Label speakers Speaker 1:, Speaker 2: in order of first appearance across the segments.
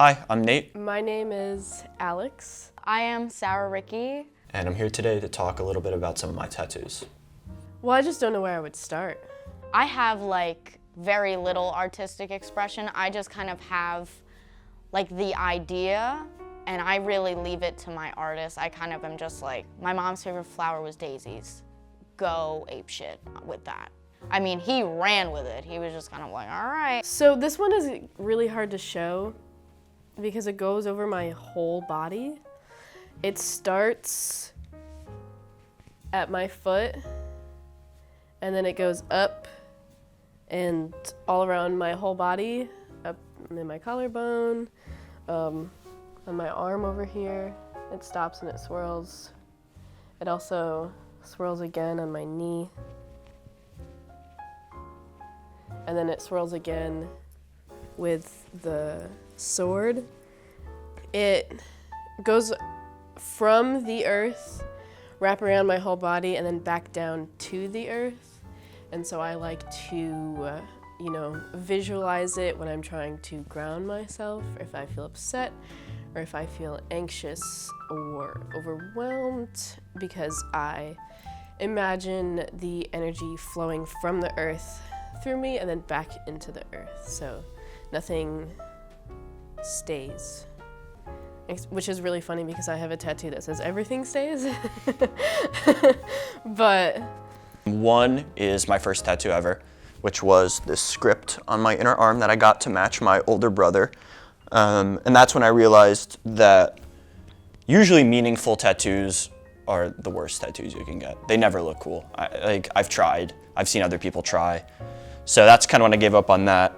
Speaker 1: Hi, I'm Nate.
Speaker 2: My name is Alex.
Speaker 3: I am Sarah Ricky.
Speaker 1: And I'm here today to talk a little bit about some of my tattoos.
Speaker 2: Well, I just don't know where I would start.
Speaker 3: I have like very little artistic expression. I just kind of have like the idea and I really leave it to my artist. I kind of am just like, my mom's favorite flower was daisies. Go ape shit with that. I mean, he ran with it. He was just kind of like, all right.
Speaker 2: So this one is really hard to show because it goes over my whole body. It starts at my foot and then it goes up and all around my whole body, up in my collarbone, on my arm over here. It stops and it swirls. It also swirls again on my knee. And then it swirls again with the sword. It goes from the earth, wrap around my whole body, and then back down to the earth. And so I like to, visualize it when I'm trying to ground myself, or if I feel upset, or if I feel anxious or overwhelmed, because I imagine the energy flowing from the earth through me and then back into the earth. So nothing stays. Which is really funny because I have a tattoo that says everything stays. But
Speaker 1: one is my first tattoo ever, which was this script on my inner arm that I got to match my older brother. And that's when I realized that usually meaningful tattoos are the worst tattoos you can get. They never look cool. I've tried. I've seen other people try. So that's kind of when I gave up on that.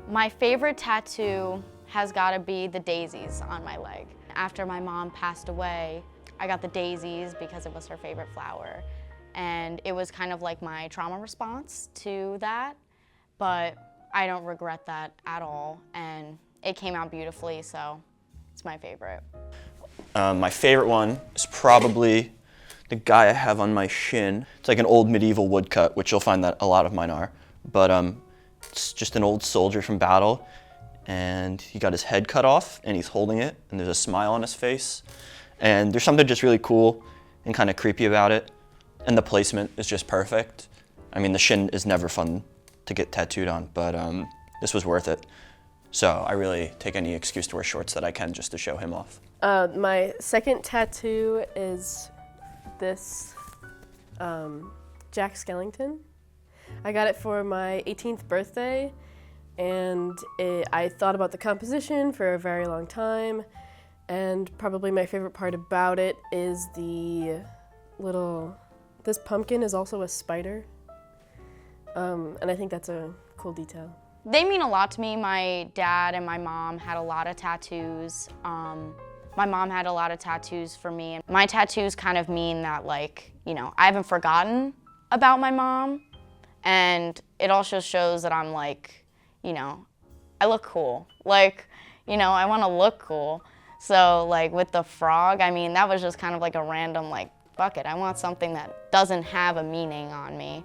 Speaker 3: My favorite tattoo has got to be the daisies on my leg. After my mom passed away, I got the daisies because it was her favorite flower. And it was kind of like my trauma response to that, but I don't regret that at all. And it came out beautifully, so it's my favorite.
Speaker 1: My favorite one is probably the guy I have on my shin. It's like an old medieval woodcut, which you'll find that a lot of mine are. But it's just an old soldier from battle, and he got his head cut off, and he's holding it, and there's a smile on his face. And there's something just really cool and kind of creepy about it. And the placement is just perfect. I mean, the shin is never fun to get tattooed on, but this was worth it. So I really take any excuse to wear shorts that I can just to show him off.
Speaker 2: my second tattoo is this Jack Skellington. I got it for my 18th birthday, and I thought about the composition for a very long time, and probably my favorite part about it is this pumpkin is also a spider, and I think that's a cool detail.
Speaker 3: They mean a lot to me. My dad and my mom had a lot of tattoos. My mom had a lot of tattoos for me. And my tattoos kind of mean that, like, I haven't forgotten about my mom. And it also shows that I'm like, I look cool. Like, I want to look cool. So like with the frog, I mean, that was just kind of like a random, like, fuck it. I want something that doesn't have a meaning on me.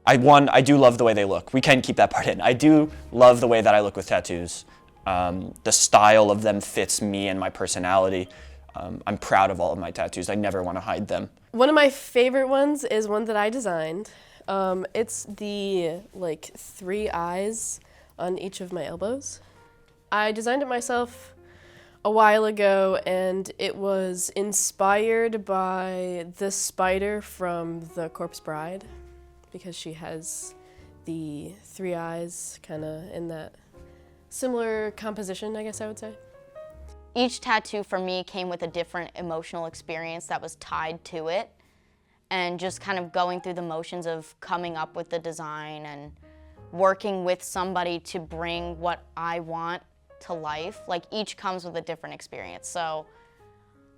Speaker 1: I do love the way they look. We can keep that part in. I do love the way that I look with tattoos. The style of them fits me and my personality. I'm proud of all of my tattoos. I never want to hide them.
Speaker 2: One of my favorite ones is one that I designed. It's the, 3 eyes on each of my elbows. I designed it myself a while ago, and it was inspired by the spider from The Corpse Bride, because she has the 3 eyes kind of in that similar composition, I guess I would say.
Speaker 3: Each tattoo for me came with a different emotional experience that was tied to it, and just kind of going through the motions of coming up with the design and working with somebody to bring what I want to life. Like, each comes with a different experience. So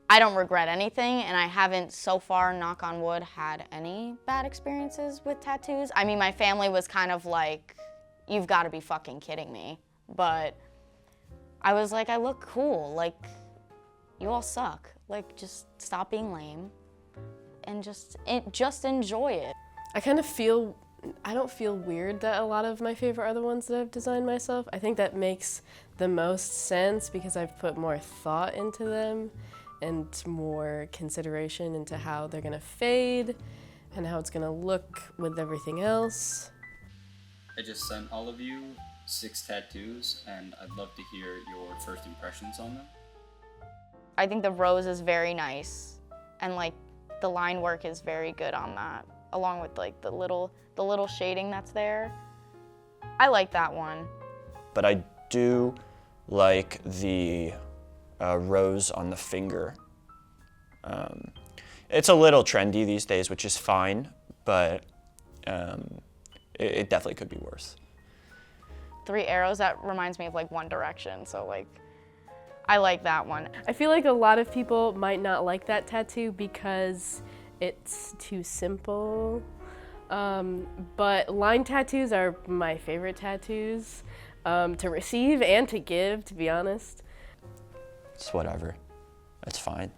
Speaker 3: I don't regret anything, and I haven't so far, knock on wood, had any bad experiences with tattoos. I mean, my family was kind of like, you've got to be fucking kidding me. But I was like, I look cool. Like, you all suck. Like, just stop being lame and just enjoy it.
Speaker 2: I don't feel weird that a lot of my favorite are the ones that I've designed myself. I think that makes the most sense because I've put more thought into them and more consideration into how they're gonna fade and how it's gonna look with everything else.
Speaker 4: I just sent all of you 6 tattoos, and I'd love to hear your first impressions on them.
Speaker 3: I think the rose is very nice, and like the line work is very good on that, along with like the little shading that's there. I like that one.
Speaker 1: But I do like the rose on the finger. It's a little trendy these days, which is fine, but it definitely could be worse.
Speaker 3: 3 arrows, that reminds me of like One Direction, so like, I like that one.
Speaker 2: I feel like a lot of people might not like that tattoo because it's too simple. But line tattoos are my favorite tattoos to receive and to give, to be honest.
Speaker 1: It's whatever. It's fine.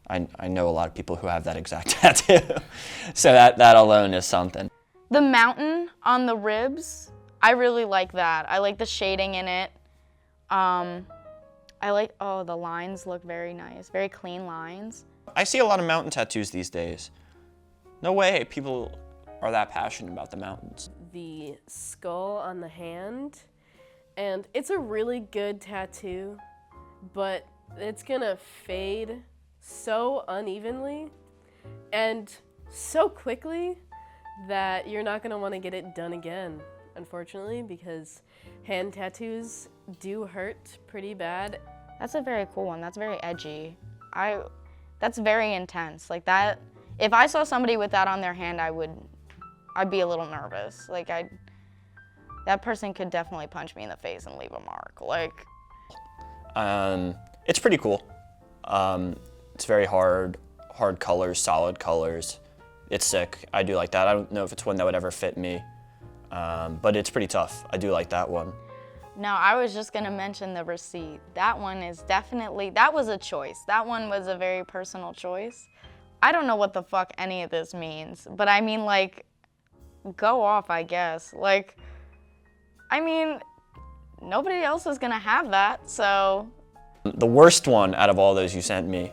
Speaker 1: I know a lot of people who have that exact tattoo, so that alone is something.
Speaker 3: The mountain on the ribs, I really like that. I like the shading in it. I like, oh, the lines look very nice, very clean lines.
Speaker 1: I see a lot of mountain tattoos these days. No way people are that passionate about the mountains.
Speaker 2: The skull on the hand, and it's a really good tattoo, but it's gonna fade so unevenly and so quickly that you're not gonna wanna get it done again, unfortunately, because hand tattoos do hurt pretty bad.
Speaker 3: That's a very cool one. That's very edgy. That's very intense. Like that, if I saw somebody with that on their hand, I'd be a little nervous. Like that person could definitely punch me in the face and leave a mark. Like,
Speaker 1: it's pretty cool. It's very hard colors, solid colors. It's sick. I do like that. I don't know if it's one that would ever fit me, but it's pretty tough. I do like that one.
Speaker 3: now I was just gonna mention the receipt. That one is definitely, that was a choice. That one was a very personal choice. I don't know what the fuck any of this means, but I mean, like, go off, I guess. Like, I mean, nobody else is gonna have that, so.
Speaker 1: The worst one out of all those you sent me,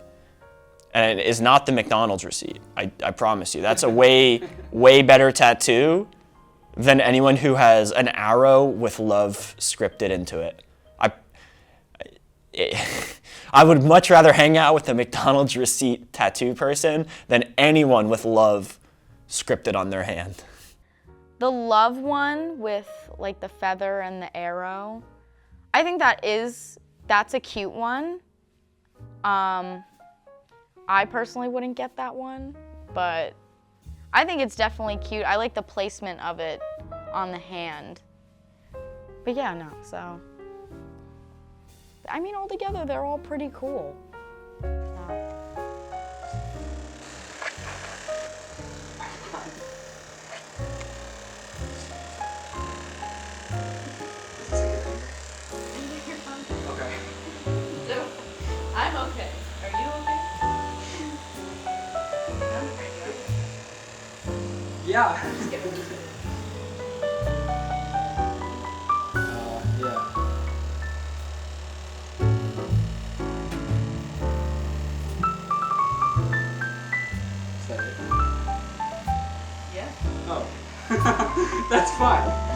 Speaker 1: and it is not the McDonald's receipt, I promise you. That's a way, way better tattoo than anyone who has an arrow with love scripted into it. I would much rather hang out with a McDonald's receipt tattoo person than anyone with love scripted on their hand.
Speaker 3: The love one with like the feather and the arrow, I think that's a cute one. I personally wouldn't get that one, but I think it's definitely cute. I like the placement of it on the hand. But yeah, no, so. I mean, altogether, they're all pretty cool. So.
Speaker 4: Okay.
Speaker 2: I'm okay. Are you okay?
Speaker 4: Yeah. Yeah. Is that it?
Speaker 2: Yeah.
Speaker 4: Oh. That's fine.